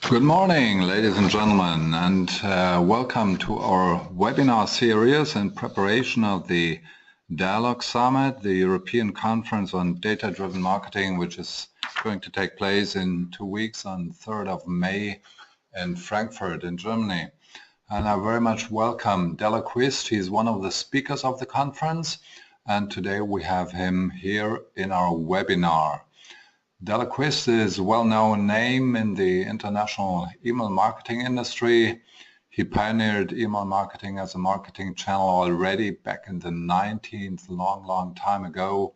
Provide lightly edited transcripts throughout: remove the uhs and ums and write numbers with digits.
Good morning, ladies and gentlemen, and welcome to our webinar series in preparation of the DialogSummit, the European Conference on Data-Driven Marketing, which is going to take place in 2 weeks on 3rd of May in Frankfurt in Germany. And I very much welcome Dela Quist. He's one of the speakers of the conference, and today we have him here in our webinar. Dela Quist is a well-known name in the international email marketing industry. He pioneered email marketing as a marketing channel already back in the 19th, long time ago.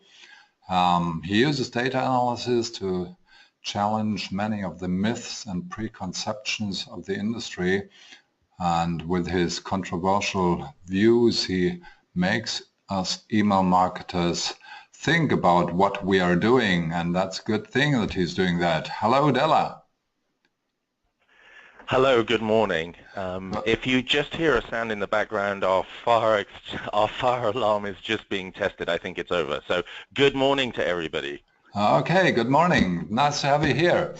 He uses data analysis to challenge many of the myths and preconceptions of the industry. And with his controversial views, he makes us email marketers think about what we are doing, and that's a good thing that he's doing that. Hello, Dela. Hello, good morning. If you just hear a sound in the background, our fire alarm is just being tested. I think it's over. So good morning to everybody. Okay, good morning. Nice to have you here.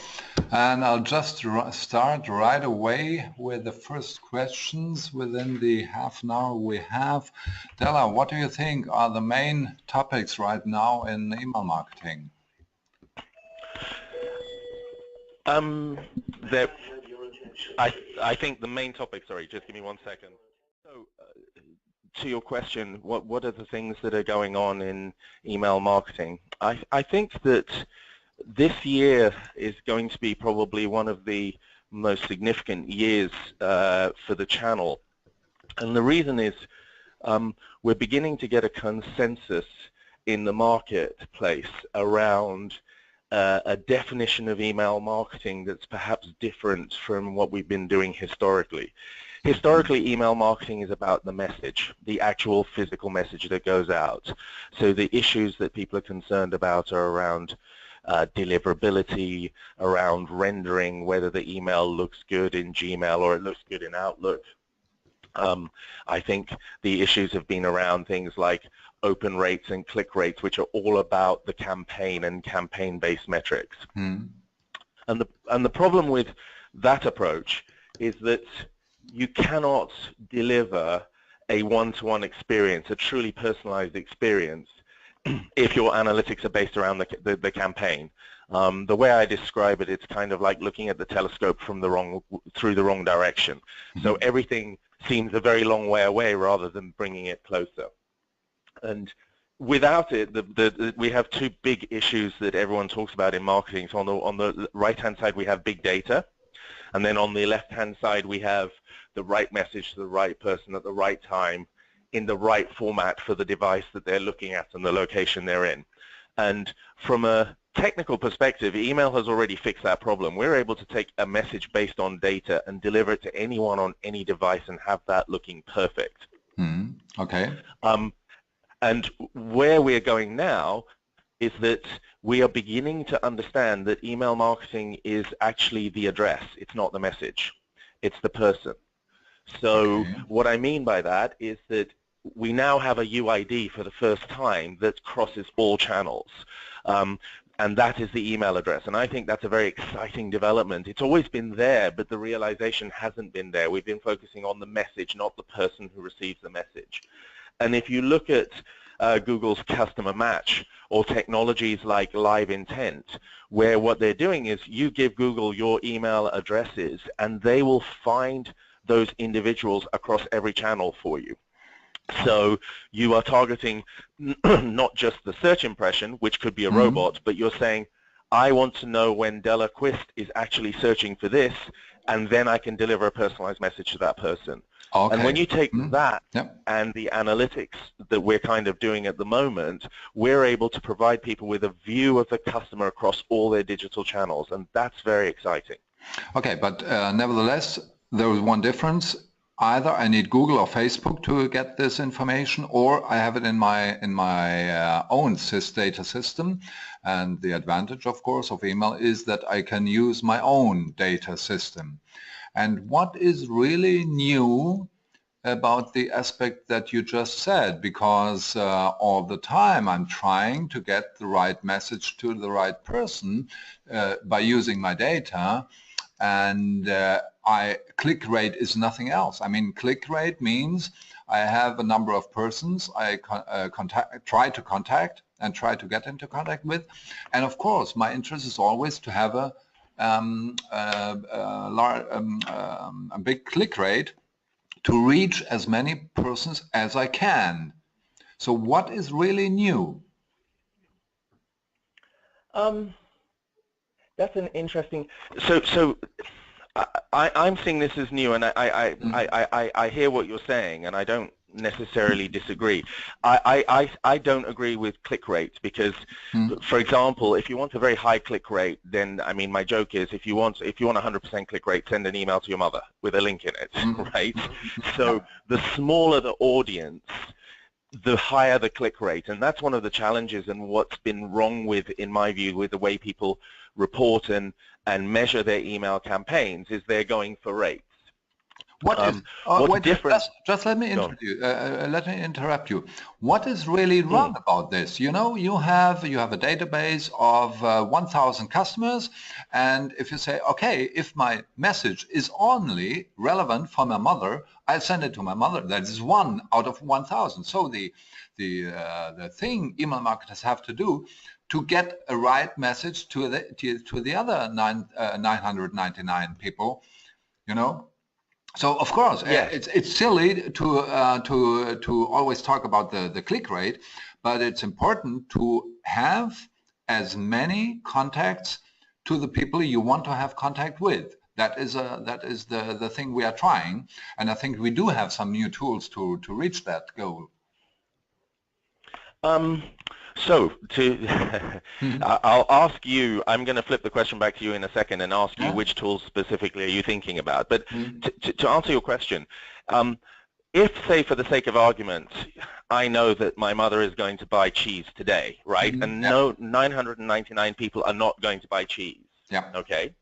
And I'll just start right away with the first questions within the half an hour we have. Dela, what do you think are the main topics right now in email marketing? I think the main topic, sorry, just give me 1 second. So, to your question, what are the things that are going on in email marketing? I think that this year is going to be probably one of the most significant years for the channel. And the reason is we're beginning to get a consensus in the marketplace around a definition of email marketing that's perhaps different from what we've been doing historically. Historically, email marketing is about the message, the actual physical message that goes out. So the issues that people are concerned about are around deliverability, around rendering, whether the email looks good in Gmail or it looks good in Outlook. I think the issues have been around things like open rates and click rates, which are all about the campaign and campaign-based metrics. And the problem with that approach is that you cannot deliver a one-to-one experience, a truly personalized experience, if your analytics are based around the campaign. The way I describe it, it's kind of like looking at the telescope from through the wrong direction. So everything seems a very long way away rather than bringing it closer. And without it, we have two big issues that everyone talks about in marketing. So on the right-hand side, we have big data. And then on the left-hand side, we have the right message to the right person at the right time in the right format for the device that they're looking at and the location they're in. And from a technical perspective, email has already fixed that problem. We're able to take a message based on data and deliver it to anyone on any device and have that looking perfect. Okay. And where we're going now is that we are beginning to understand that email marketing is actually the address. It's not the message. It's the person. So what I mean by that is that we now have a UID for the first time that crosses all channels. And that is the email address. And I think that's a very exciting development. It's always been there, but the realization hasn't been there. We've been focusing on the message, not the person who receives the message. And if you look at Google's customer match or technologies like live intent, where what they're doing is you give Google your email addresses and they will find those individuals across every channel for you. So you are targeting not just the search impression, which could be a robot, but you're saying, I want to know when Dela Quist is actually searching for this, and then I can deliver a personalized message to that person. Okay. And when you take that and the analytics that we're kind of doing at the moment, we're able to provide people with a view of the customer across all their digital channels, and that's very exciting. Okay, but nevertheless, there is one difference. Either I need Google or Facebook to get this information, or I have it in my own data system. And the advantage, of course, of email is that I can use my own data system. And what is really new about the aspect that you just said? Because all the time I'm trying to get the right message to the right person by using my data. and click rate is nothing else. I mean, click rate means I have a number of persons I try to contact and try to get into contact with, and of course my interest is always to have a big click rate to reach as many persons as I can. So what is really new? That's an interesting. So I'm seeing this as new, and I hear what you're saying, and I don't necessarily disagree. I don't agree with click rate because, for example, if you want a very high click rate, then I mean, my joke is if you want 100% click rate, send an email to your mother with a link in it, right? So the smaller the audience, the higher the click rate, and that's one of the challenges and what's been wrong with, in my view, with the way people report and measure their email campaigns is they're going for rates. What's different? Just let me interrupt you. What is really wrong about this? You know, you have a database of 1,000 customers, and if you say, okay, if my message is only relevant for my mother, I'll send it to my mother. That is 1 out of 1,000. So the thing email marketers have to do to get a right message to the other 999 people, you know. So of course, it's silly to always talk about the click rate, but it's important to have as many contacts to the people you want to have contact with. That is the thing we are trying, and I think we do have some new tools to reach that goal. So I'll ask you, I'm going to flip the question back to you in a second and ask you which tools specifically are you thinking about. But to answer your question, if, say, for the sake of argument, I know that my mother is going to buy cheese today, right? And no, 999 people are not going to buy cheese. Yeah. Okay.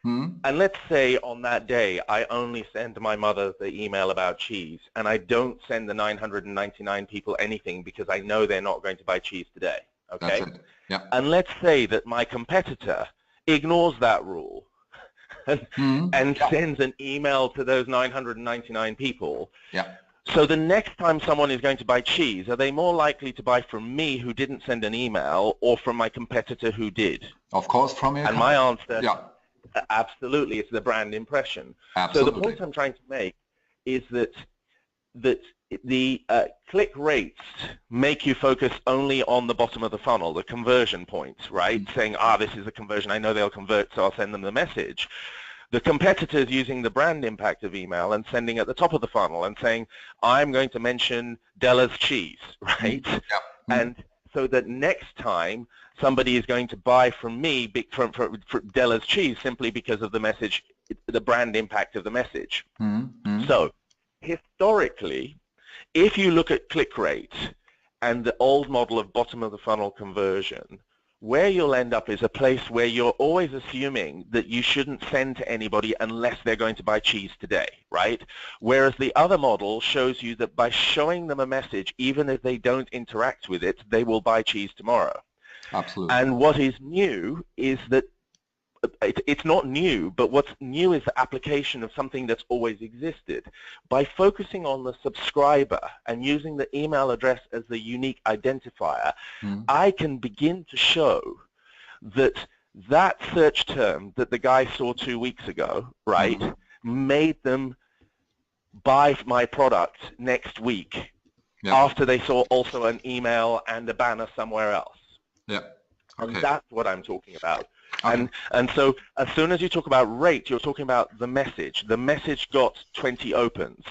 And let's say on that day I only send my mother the email about cheese, and I don't send the 999 people anything because I know they're not going to buy cheese today. Okay. That's it. Yeah. And let's say that my competitor ignores that rule and sends an email to those 999 people. Yeah. So the next time someone is going to buy cheese, are they more likely to buy from me who didn't send an email or from my competitor who did? Of course, from your competitor. And my answer, absolutely, it's the brand impression. Absolutely. So the point I'm trying to make is that the click rates make you focus only on the bottom of the funnel, the conversion points, right? Saying, this is a conversion, I know they'll convert, so I'll send them the message. The competitors using the brand impact of email and sending at the top of the funnel and saying, I'm going to mention Dela's cheese, right? And so that next time somebody is going to buy from me from Dela's cheese simply because of the message, the brand impact of the message. So historically, if you look at click rate and the old model of bottom of the funnel conversion, where you'll end up is a place where you're always assuming that you shouldn't send to anybody unless they're going to buy cheese today, right? Whereas the other model shows you that by showing them a message, even if they don't interact with it, they will buy cheese tomorrow. Absolutely. And what is new is that it's not new, but what's new is the application of something that's always existed. By focusing on the subscriber and using the email address as the unique identifier, I can begin to show that that search term that the guy saw 2 weeks ago, right, made them buy my product next week after they saw also an email and a banner somewhere else. Yeah. Okay. And that's what I'm talking about. Okay. And so as soon as you talk about rate, you're talking about the message. The message got 20 opens.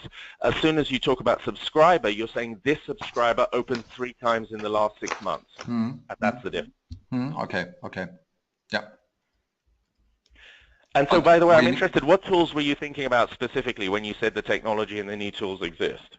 As soon as you talk about subscriber, you're saying this subscriber opened 3 times in the last 6 months. And that's the difference. Okay, okay. Yeah. And so, by the way, I'm interested, what tools were you thinking about specifically when you said the technology and the new tools exist?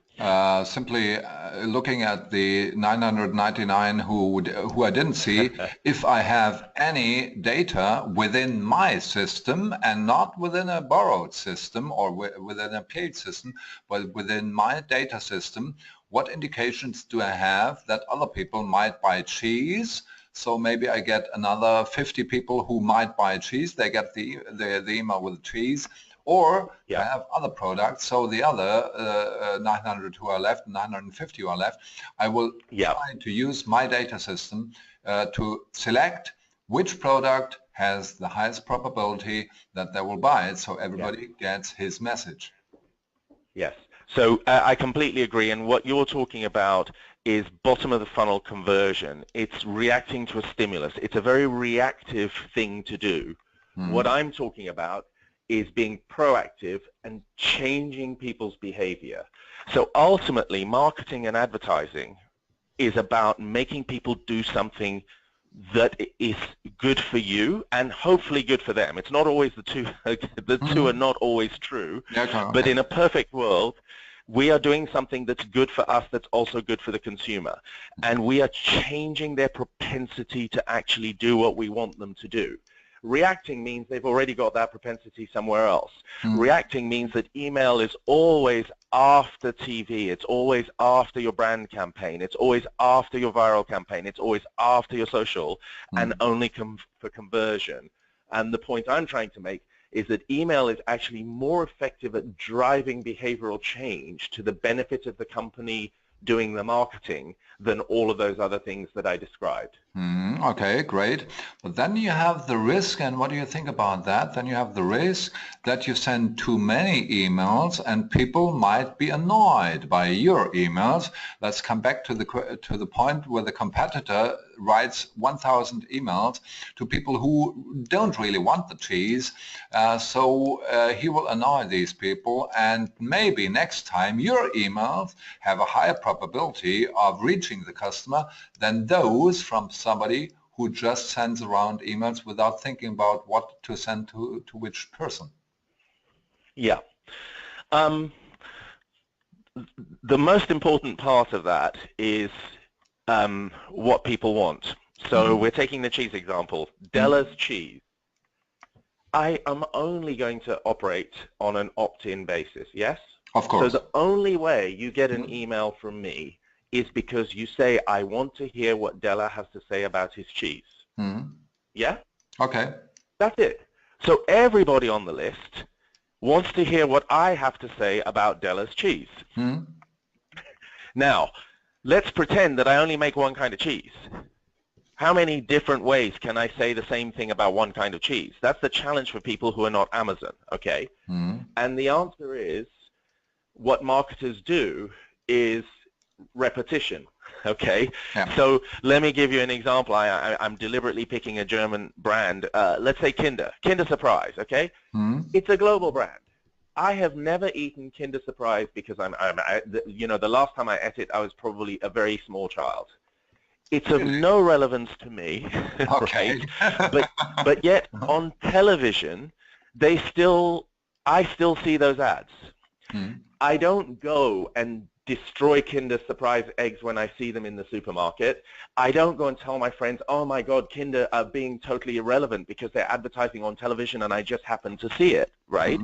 Simply looking at the 999 who I didn't see, if I have any data within my system and not within a borrowed system or within a paid system, but within my data system, what indications do I have that other people might buy cheese so maybe I get another 50 people who might buy cheese. They get the email with cheese. Or I have other products, so the other 900 who are left, 950 who are left, I will try to use my data system to select which product has the highest probability that they will buy it, so everybody gets his message. Yes. So I completely agree, and what you're talking about is bottom of the funnel conversion. It's reacting to a stimulus. It's a very reactive thing to do. What I'm talking about is being proactive and changing people's behavior. So ultimately, marketing and advertising is about making people do something that is good for you and hopefully good for them. It's not always the two. The two are not always true. But in a perfect world, we are doing something that's good for us that's also good for the consumer. And we are changing their propensity to actually do what we want them to do. Reacting means they've already got that propensity somewhere else. Reacting means that email is always after TV. It's always after your brand campaign. It's always after your viral campaign. It's always after your social, and only for conversion. And the point I'm trying to make is that email is actually more effective at driving behavioral change to the benefit of the company doing the marketing than all of those other things that I described. Okay, great. But then you have the risk, and what do you think about that? Then you have the risk that you send too many emails and people might be annoyed by your emails. Let's come back to the point where the competitor writes 1,000 emails to people who don't really want the cheese. So he will annoy these people, and maybe next time your emails have a higher probability of reaching the customer than those from somebody who just sends around emails without thinking about what to send to which person. Yeah. The most important part of that is what people want. So we're taking the cheese example. Dela's cheese. I am only going to operate on an opt-in basis, yes? Of course. So the only way you get an email from me is because you say, I want to hear what Dela has to say about his cheese. Yeah? Okay. That's it. So everybody on the list wants to hear what I have to say about Dela's cheese. Now, let's pretend that I only make one kind of cheese. How many different ways can I say the same thing about one kind of cheese? That's the challenge for people who are not Amazon, okay? And the answer is, what marketers do is repetition, okay? So let me give you an example. I'm deliberately picking a German brand. Let's say Kinder Surprise, okay? It's a global brand. I have never eaten Kinder Surprise because you know, the last time I ate it, I was probably a very small child. It's of no relevance to me, right? But yet on television, I still see those ads. I don't go and destroy Kinder Surprise eggs when I see them in the supermarket. I don't go and tell my friends, oh my God, Kinder are being totally irrelevant because they're advertising on television and I just happen to see it, right?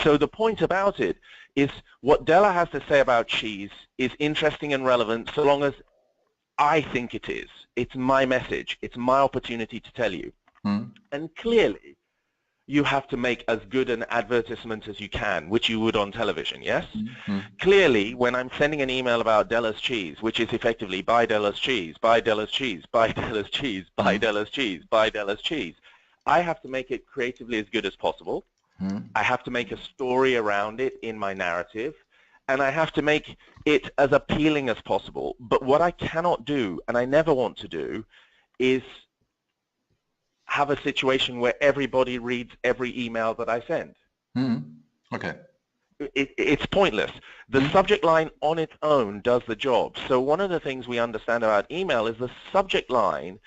So the point about it is what Dela has to say about cheese is interesting and relevant so long as I think it is. It's my message. It's my opportunity to tell you. And clearly, you have to make as good an advertisement as you can, which you would on television, yes? Clearly, when I'm sending an email about Dela's cheese, which is effectively buy Dela's cheese, buy Dela's cheese, buy Dela's cheese, buy Dela's cheese, buy Dela's cheese, I have to make it creatively as good as possible. I have to make a story around it in my narrative, and I have to make it as appealing as possible. But what I cannot do, and I never want to do, is have a situation where everybody reads every email that I send. Okay. It's pointless. The subject line on its own does the job. So one of the things we understand about email is the subject line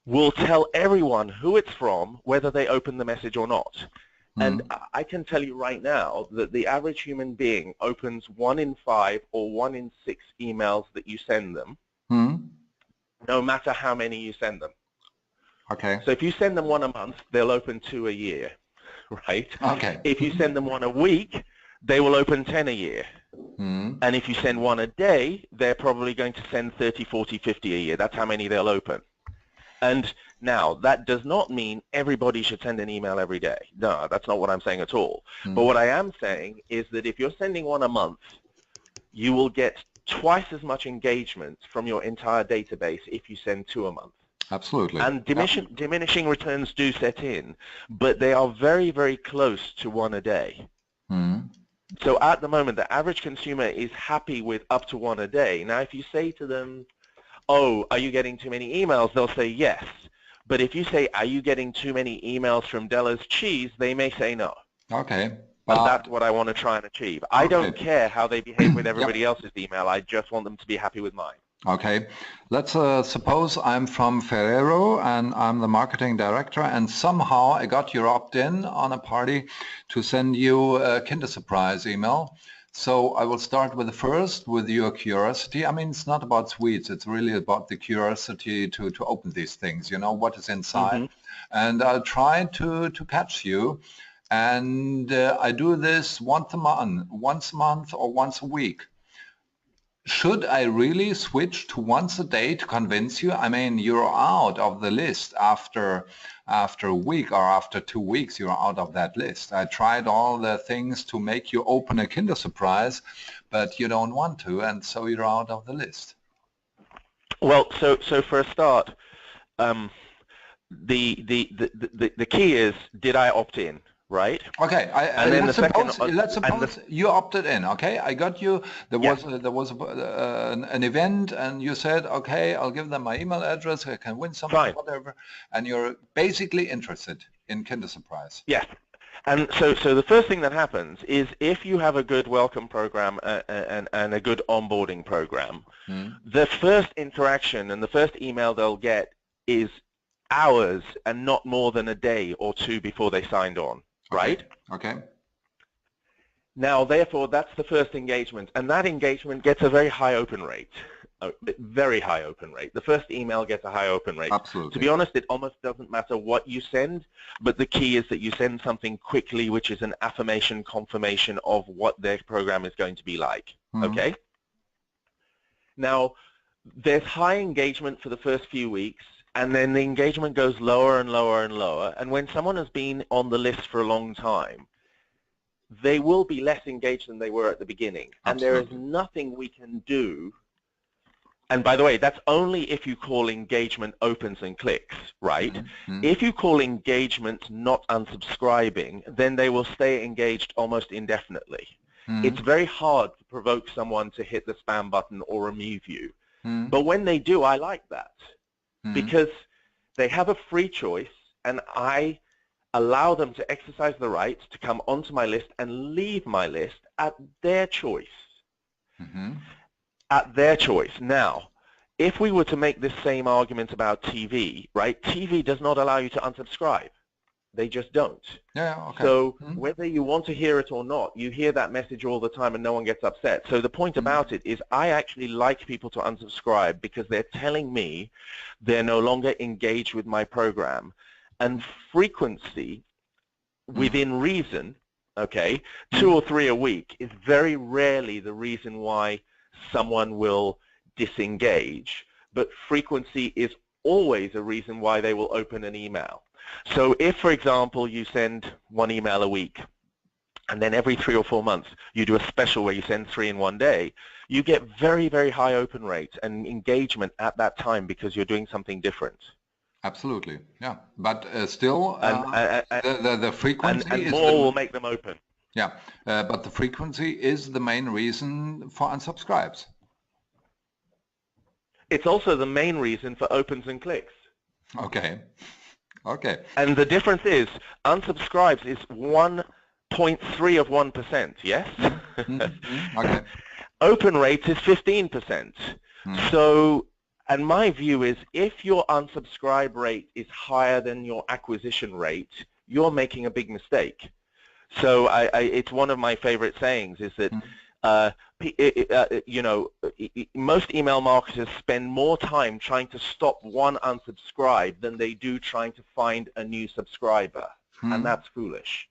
will tell everyone who it's from, whether they open the message or not. And I can tell you right now that the average human being opens 1 in 5 or 1 in 6 emails that you send them, no matter how many you send them. Okay. So if you send them 1 a month, they'll open 2 a year, right? Okay. If you send them 1 a week, they will open 10 a year. And if you send 1 a day, they're probably going to send 30, 40, 50 a year. That's how many they'll open. And now, that does not mean everybody should send an email every day. No, that's not what I'm saying at all. But what I am saying is that if you're sending one a month, you will get twice as much engagement from your entire database if you send 2 a month. Absolutely. And diminishing returns do set in, but they are very, very close to 1 a day. So at the moment, the average consumer is happy with up to 1 a day. Now, if you say to them, oh, are you getting too many emails? They'll say yes. But if you say, are you getting too many emails from Dela's Cheese? They may say no. Okay. And that's what I want to try and achieve. I don't care how they behave with everybody else's email. I just want them to be happy with mine. Okay. Let's suppose I'm from Ferrero and I'm the marketing director, and somehow I got your opt-in on a party to send you a Kinder Surprise email. So I will start with the first, with your curiosity. I mean, it's not about sweets. It's really about the curiosity to open these things, you know, what is inside. And I'll try to catch you. And I do this once a month or once a week. Should I really switch to once a day to convince you? I mean, you're out of the list after a week, or after 2 weeks, you're out of that list. I tried all the things to make you open a Kinder Surprise, but you don't want to, and so you're out of the list. Well, so for a start, the key is, did I opt in? Right. Okay. Let's suppose you opted in. Okay. I got you. There was an event, and you said, okay, I'll give them my email address. I can win something, whatever. And you're basically interested in Kinder Surprise. Yes. And so the first thing that happens is, if you have a good welcome program and a good onboarding program, the first interaction and the first email they'll get is hours and not more than a day or 2 before they signed on. Right? Okay. Now, therefore, that's the first engagement, and that engagement gets a very high open rate. Very high open rate. The first email gets a high open rate. Absolutely. To be honest, it almost doesn't matter what you send, but the key is that you send something quickly, which is an affirmation, confirmation of what their program is going to be like. Okay? Now, there's high engagement for the first few weeks, and then the engagement goes lower and lower and lower. And when someone has been on the list for a long time, they will be less engaged than they were at the beginning. And there is nothing we can do. And by the way, that's only if you call engagement opens and clicks, right? If you call engagement not unsubscribing, then they will stay engaged almost indefinitely. It's very hard to provoke someone to hit the spam button or remove you. But when they do, I like that. Because they have a free choice, and I allow them to exercise the right to come onto my list and leave my list at their choice. At their choice. Now, if we were to make this same argument about TV, right? TV does not allow you to unsubscribe. They just don't. So whether you want to hear it or not, you hear that message all the time and no one gets upset. So the point about it is, I actually like people to unsubscribe because they're telling me they're no longer engaged with my program. And frequency within reason, okay, 2 or 3 a week is very rarely the reason why someone will disengage, but frequency is always a reason why they will open an email. So if, for example, you send 1 email a week, and then every 3 or 4 months you do a special where you send 3 in 1 day, you get very, very high open rates and engagement at that time because you're doing something different. Absolutely, yeah. But still, the frequency and more will make them open. Yeah, but the frequency is the main reason for unsubscribes. It's also the main reason for opens and clicks. Okay. Okay. And the difference is, unsubscribes is 1.3 of 1%, yes? Okay. Open rate is 15%. So, and my view is, if your unsubscribe rate is higher than your acquisition rate, you're making a big mistake. So it's one of my favorite sayings is that you know, most email marketers spend more time trying to stop one unsubscribe than they do trying to find a new subscriber, and that's foolish.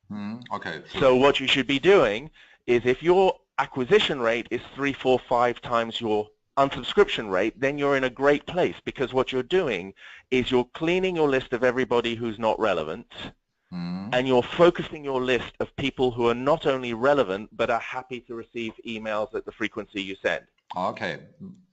Okay. So what you should be doing is, if your acquisition rate is 3, 4, 5 times your unsubscription rate, then you're in a great place, because what you're doing is you're cleaning your list of everybody who's not relevant, and you're focusing your list of people who are not only relevant but are happy to receive emails at the frequency you send. Okay.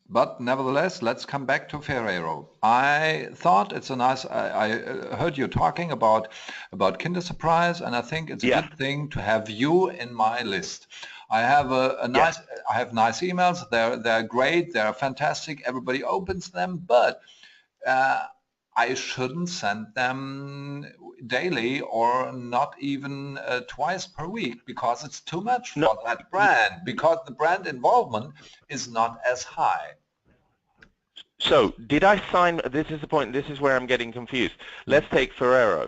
But nevertheless, let's come back to Ferrero. I thought it's a nice, I heard you talking about Kindersurprise, and I think it's a good thing to have you in my list. I have I have nice emails. They're great. They're fantastic. Everybody opens them, but I shouldn't send them daily or not even twice per week, because it's too much for that brand, because the brand involvement is not as high. So did I sign, this is the point, this is where I'm getting confused. Let's take Ferrero.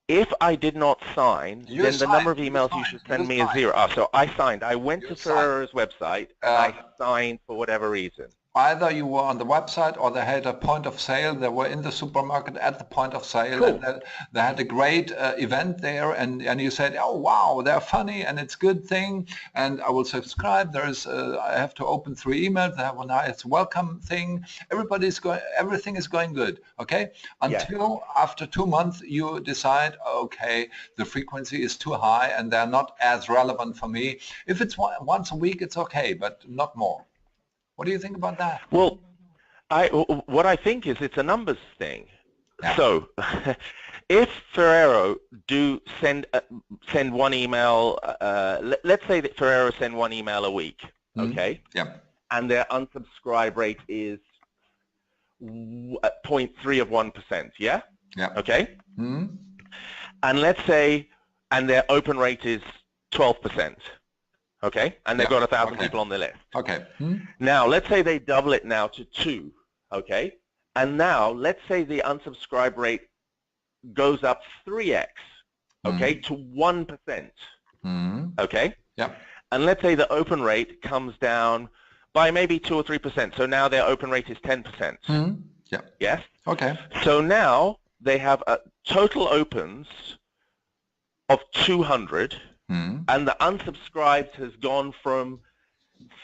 If I did not sign, then the number of emails you should send me is 0. So I signed. I went to Ferrero's website and I signed for whatever reason. Either you were on the website or they had a point of sale. They were in the supermarket at the point of sale. Cool. And they had a great event there, and you said, oh wow, they're funny and it's a good thing, and I will subscribe. There's I have to open 3 emails. They have a nice welcome thing. Everything is going good. Okay, until after 2 months you decide, okay, the frequency is too high and they're not as relevant for me. If it's once a week, it's okay, but not more. What do you think about that? Well, what I think is it's a numbers thing. Yeah. So if Ferrero do send one email, let's say that Ferrero send 1 email a week, okay? Yeah. And their unsubscribe rate is 0.3%, yeah? Yeah. Okay? And let's say, and their open rate is 12%. Okay, and they've got 1,000 people on their list. Okay. Now, let's say they double it now to 2, okay? And now, let's say the unsubscribe rate goes up 3x, okay, to 1%, okay? Yeah. And let's say the open rate comes down by maybe 2 or 3%. So now their open rate is 10%. Yeah. Yes? Okay. So now they have a total opens of 200. And the unsubscribed has gone from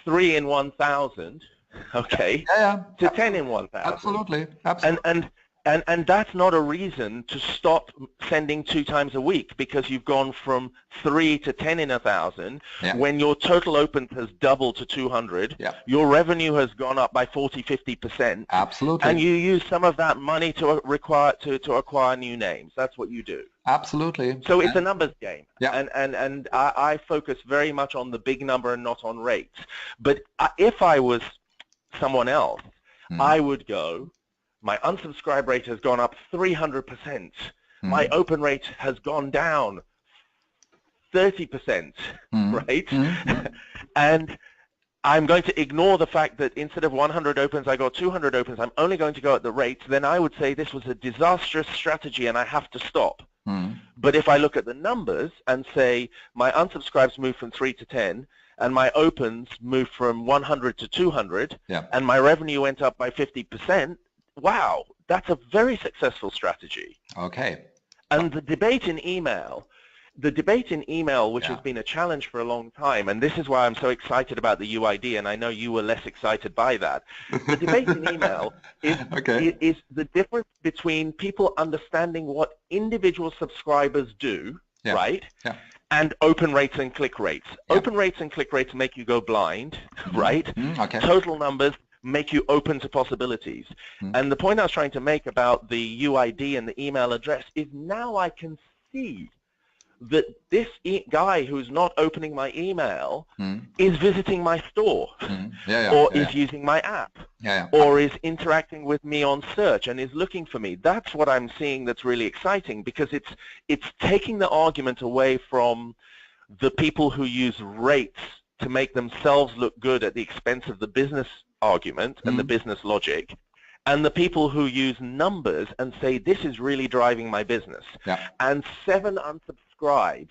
3 in 1,000, okay, to 10 in 1,000. Absolutely. And that's not a reason to stop sending 2 times a week, because you've gone from 3 to 10 in 1,000. When your total opens has doubled to 200, your revenue has gone up by 40–50%. Absolutely. And you use some of that money to acquire new names. That's what you do. Absolutely. So it's a numbers game. Yeah. And I focus very much on the big number and not on rates. But if I was someone else, I would go, my unsubscribe rate has gone up 300%. My open rate has gone down 30%, right? And I'm going to ignore the fact that instead of 100 opens, I got 200 opens. I'm only going to go at the rates. Then I would say this was a disastrous strategy and I have to stop. But if I look at the numbers and say my unsubscribes moved from 3 to 10, and my opens moved from 100 to 200, and my revenue went up by 50%, wow, that's a very successful strategy. Okay. And the debate in email, which has been a challenge for a long time, and this is why I'm so excited about the UID, and I know you were less excited by that. The debate in email is the difference between people understanding what individual subscribers do, right? And open rates and click rates. Open rates and click rates make you go blind, right? Total numbers make you open to possibilities. And the point I was trying to make about the UID and the email address is now I can see that this guy who's not opening my email is visiting my store, or is using my app, or is interacting with me on search and is looking for me. That's what I'm seeing that's really exciting, because it's taking the argument away from the people who use rates to make themselves look good at the expense of the business argument and the business logic, and the people who use numbers and say, this is really driving my business. And 7 unsubscribes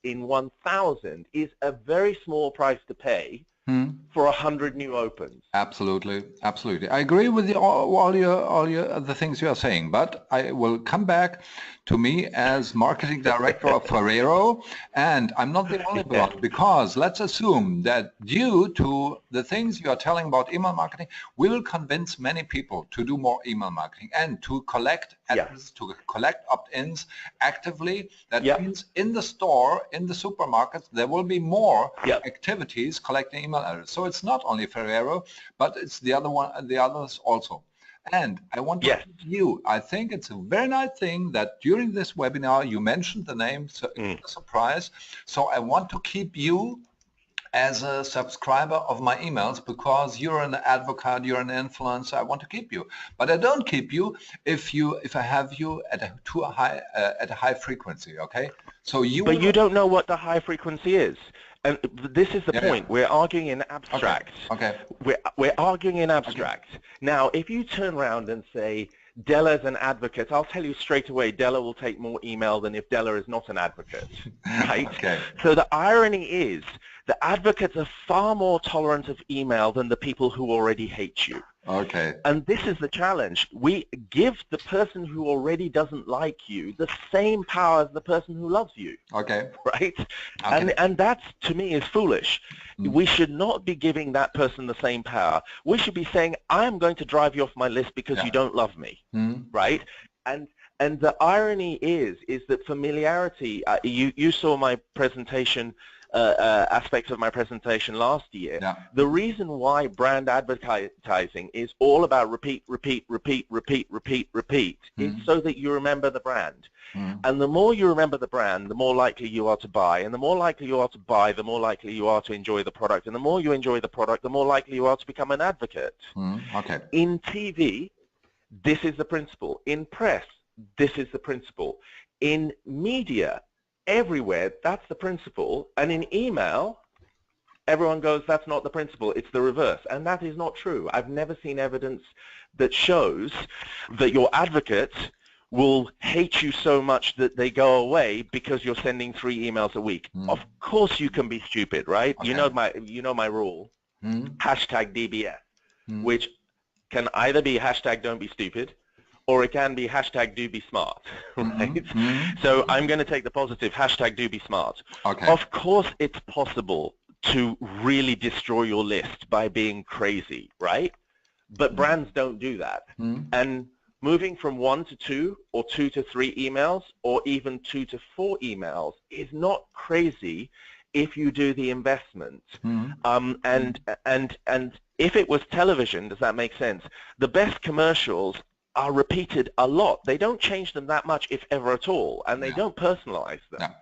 in 1,000 is a very small price to pay for 100 new opens. Absolutely, absolutely. I agree with all the things you are saying, but I will come back to me as marketing director of Ferrero, and I'm not the only one, because let's assume that due to the things you are telling about email marketing, we will convince many people to do more email marketing and to collect ads, to collect opt-ins actively. That means in the store, in the supermarkets, there will be more activities collecting email addresses. So it's not only Ferrero, but it's the others also. And I want to ask you, I think it's a very nice thing that during this webinar you mentioned the name, so it's a surprise. So I want to keep you as a subscriber of my emails, because you're an advocate, you're an influencer. I want to keep you, but I don't keep you if I have you at a high frequency. Okay, so But you don't know what the high frequency is. And this is the point. We're arguing in abstract. Okay. We're arguing in abstract. Now, if you turn around and say, Dela's an advocate, I'll tell you straight away, Dela will take more email than if Dela is not an advocate, right? So the irony is, the advocates are far more tolerant of email than the people who already hate you. Okay. And this is the challenge. We give the person who already doesn't like you the same power as the person who loves you. Okay. Right? Okay. And that, to me, is foolish. We should not be giving that person the same power. We should be saying, I'm going to drive you off my list because you don't love me. Right? And the irony is that familiarity, you saw my presentation, aspects of my presentation last year. The reason why brand advertising is all about repeat is so that you remember the brand. And the more you remember the brand, the more likely you are to buy. And the more likely you are to buy, the more likely you are to enjoy the product. And the more you enjoy the product, the more likely you are to become an advocate. Okay. In TV, this is the principle. In press, this is the principle. In media, everywhere, that's the principle. And in email, everyone goes, that's not the principle, it's the reverse. And that is not true. I've never seen evidence that shows that your advocates will hate you so much that they go away because you're sending 3 emails a week. Of course you can be stupid, right? You know my rule, hashtag DBS, which can either be hashtag don't be stupid, or it can be hashtag do be smart, right? So I'm going to take the positive, hashtag do be smart. Okay. Of course it's possible to really destroy your list by being crazy, right? But brands don't do that. And moving from 1 to 2 or 2 to 3 emails or even 2 to 4 emails is not crazy if you do the investment. And if it was television, does that make sense? The best commercials are repeated a lot. They don't change them that much, if ever at all, and they don't personalize them.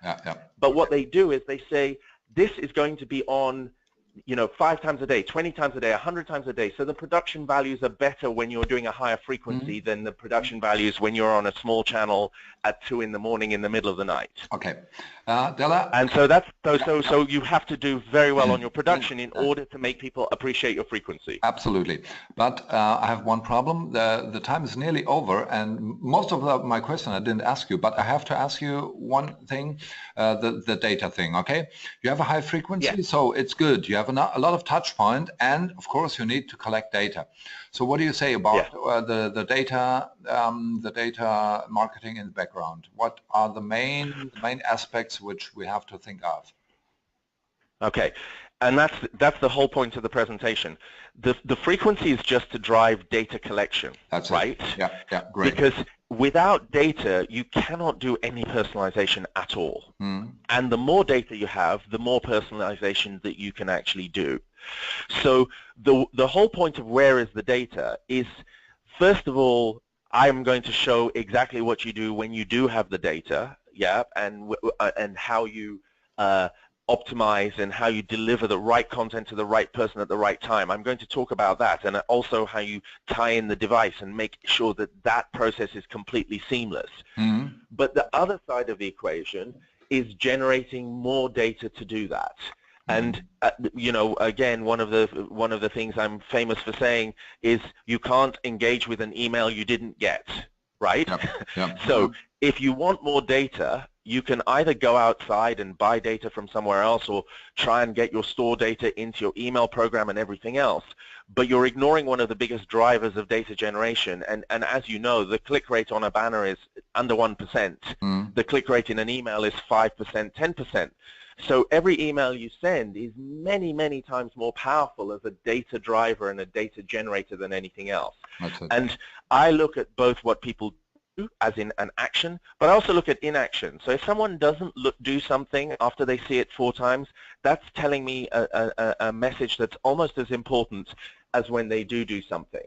But what they do is they say, this is going to be on, 5 times a day, 20 times a day, 100 times a day. So the production values are better when you're doing a higher frequency than the production values when you're on a small channel at 2 in the morning in the middle of the night. Okay. Dela? And so that's so you have to do very well on your production in order to make people appreciate your frequency. Absolutely. But I have one problem. The time is nearly over, and most of my question I didn't ask you, but I have to ask you one thing, the data thing, okay? You have a high frequency, so it's good. You have a lot of touch point, and of course you need to collect data. So what do you say about the data marketing in the background? What are the main aspects which we have to think of? Okay, and that's the whole point of the presentation. The frequency is just to drive data collection. That's right. Yeah, great. Because without data, you cannot do any personalization at all. And the more data you have, the more personalization that you can actually do. So the whole point of where is the data is, first of all, I'm going to show exactly what you do when you do have the data, and how you optimize and how you deliver the right content to the right person at the right time. I'm going to talk about that, and also how you tie in the device and make sure that that process is completely seamless. But the other side of the equation is generating more data to do that. And again, one of the things I'm famous for saying is you can't engage with an email you didn't get, right? So if you want more data, you can either go outside and buy data from somewhere else or try and get your store data into your email program and everything else, but you're ignoring one of the biggest drivers of data generation. And as you know, the click rate on a banner is under 1%. The click rate in an email is 5%, 10%. So every email you send is many, many times more powerful as a data driver and a data generator than anything else. And I look at both what people do, as in an action, but I also look at inaction. So if someone doesn't do something after they see it 4 times, that's telling me a message that's almost as important as when they do something.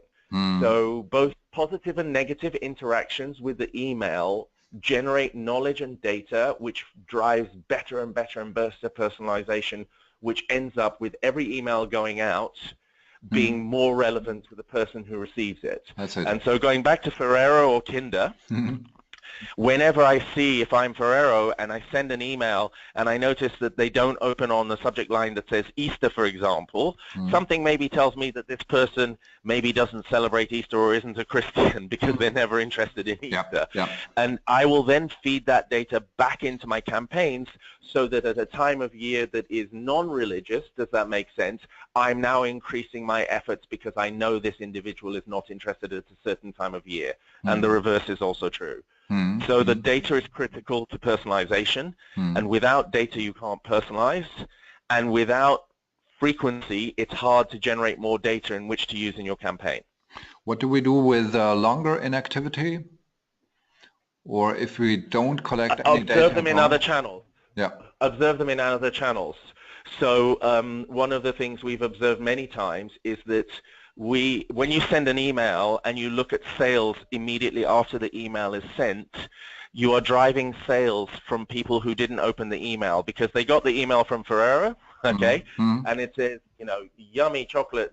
So both positive and negative interactions with the email generate knowledge and data, which drives better and better and burster personalization, which ends up with every email going out being more relevant to the person who receives it. And so going back to Ferrero or Kinder, whenever I see, if I'm Ferrero and I send an email and I notice that they don't open on the subject line that says Easter, for example, something maybe tells me that this person maybe doesn't celebrate Easter or isn't a Christian because they're never interested in Easter. And I will then feed that data back into my campaigns so that at a time of year that is non-religious, does that make sense, I'm now increasing my efforts because I know this individual is not interested at a certain time of year. And the reverse is also true. So the data is critical to personalization, and without data you can't personalize, and without frequency it's hard to generate more data in which to use in your campaign. What do we do with longer inactivity? Or if we don't collect any data? Observe them in other channels. Observe them in other channels. So one of the things we've observed many times is that when you send an email and you look at sales immediately after the email is sent, you are driving sales from people who didn't open the email because they got the email from Ferrero, okay, and it says, you know, yummy chocolate,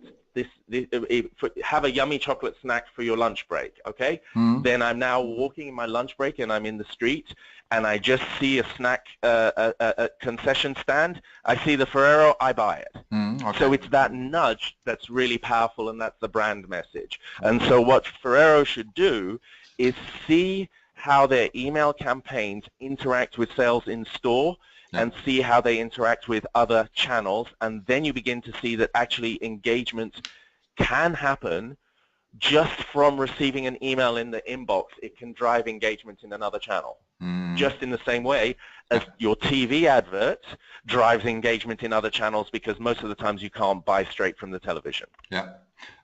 have a yummy chocolate snack for your lunch break, okay? Then I'm now walking in my lunch break and I'm in the street and I just see a snack a concession stand, I see the Ferrero, I buy it. So it's that nudge that's really powerful, and that's the brand message. And so what Ferrero should do is see how their email campaigns interact with sales in store and see how they interact with other channels, and then you begin to see that actually engagement can happen just from receiving an email in the inbox. It can drive engagement in another channel, just in the same way as your TV advert drives engagement in other channels, because most of the times you can't buy straight from the television.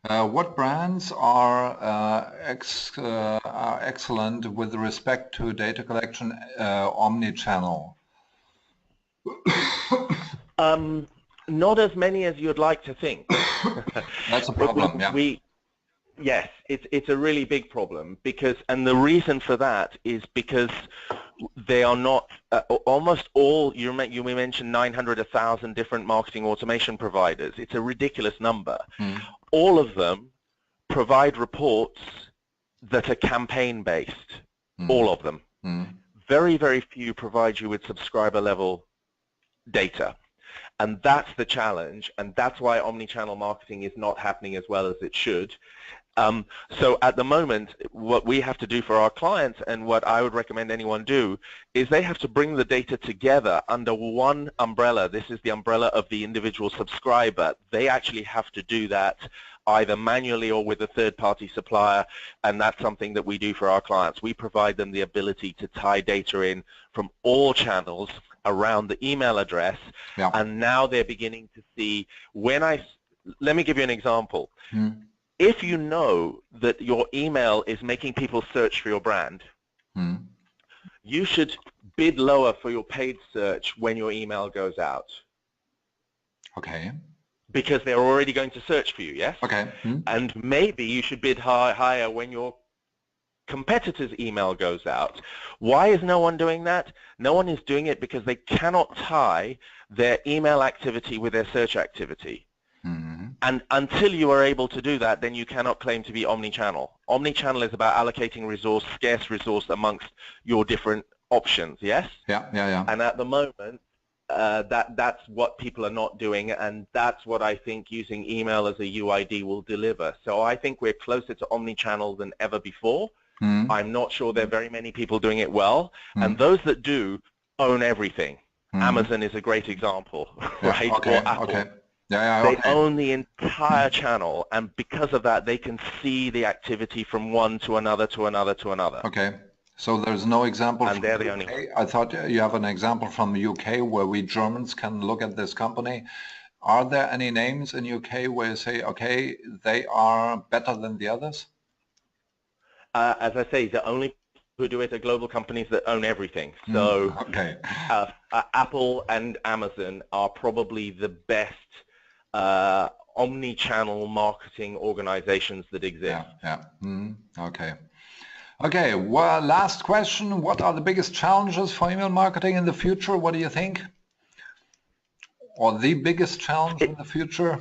What brands are excellent with respect to data collection omni-channel? Not as many as you'd like to think. That's a problem, Yes, it's a really big problem, because, and the reason for that is because they are not, almost all, you mentioned 900, 1,000 different marketing automation providers. It's a ridiculous number. All of them provide reports that are campaign-based, all of them. Very, very few provide you with subscriber-level data. And that's the challenge, and that's why omni-channel marketing is not happening as well as it should. So at the moment, what we have to do for our clients, and what I would recommend anyone do, is they have to bring the data together under one umbrella. This is the umbrella of the individual subscriber. They actually have to do that either manually or with a third-party supplier, and that's something that we do for our clients. We provide them the ability to tie data in from all channels around the email address, and now they're beginning to see, let me give you an example. If you know that your email is making people search for your brand, you should bid lower for your paid search when your email goes out. Because they're already going to search for you, yes? And maybe you should bid higher when your competitor's email goes out. Why is no one doing that? No one is doing it because they cannot tie their email activity with their search activity. And until you are able to do that, then you cannot claim to be omni-channel. Omni-channel is about allocating resource, scarce resource amongst your different options, yes? And at the moment, that's what people are not doing, and that's what I think using email as a UID will deliver. So I think we're closer to omni-channel than ever before. I'm not sure there are very many people doing it well, and those that do own everything. Amazon is a great example, right? Okay, Or Apple. okay. Yeah, They okay. own the entire channel, and because of that, they can see the activity from one to another to another to another. Okay. So there's no example And from they're the the only UK. I thought you have an example from the UK where we Germans can look at this company. Are there any names in UK where you say, okay, they are better than the others? As I say, the only who do it are global companies that own everything. So Okay. Apple and Amazon are probably the best omni-channel marketing organizations that exist. Yeah. Okay. Okay, well, last question. What are the biggest challenges for email marketing in the future? What do you think? Or the biggest challenge in the future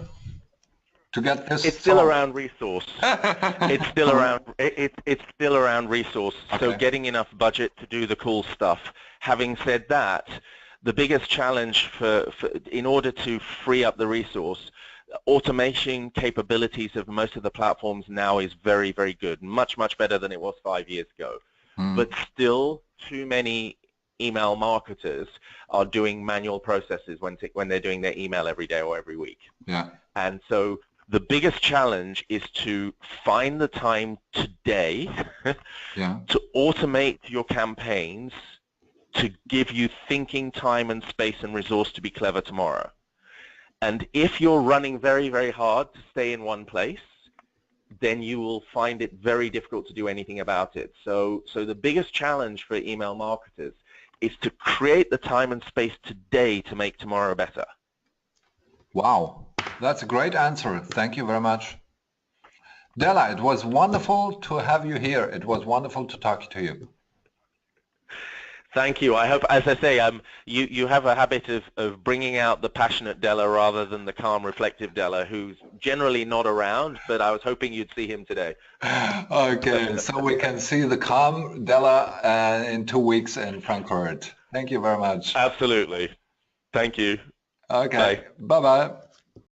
to get this It's still solved? around resource. It's still around. It's still around resource. So Okay. getting enough budget to do the cool stuff. Having said that, the biggest challenge in order to free up the resource, automation capabilities of most of the platforms now is very, very good. Much, much better than it was 5 years ago. But still, too many email marketers are doing manual processes when they're doing their email every day or every week. Yeah. And so the biggest challenge is to find the time today to automate your campaigns to give you thinking time and space and resource to be clever tomorrow. And if you're running very, very hard to stay in one place, then you will find it very difficult to do anything about it. So the biggest challenge for email marketers is to create the time and space today to make tomorrow better. Wow, that's a great answer. Thank you very much. Dela, it was wonderful to have you here. It was wonderful to talk to you. Thank you. I hope, as I say, you have a habit of bringing out the passionate Dela rather than the calm, reflective Dela, who's generally not around, but I was hoping you'd see him today. Okay, so we can see the calm Dela in 2 weeks in Frankfurt. Thank you very much. Absolutely. Thank you. Okay, bye-bye.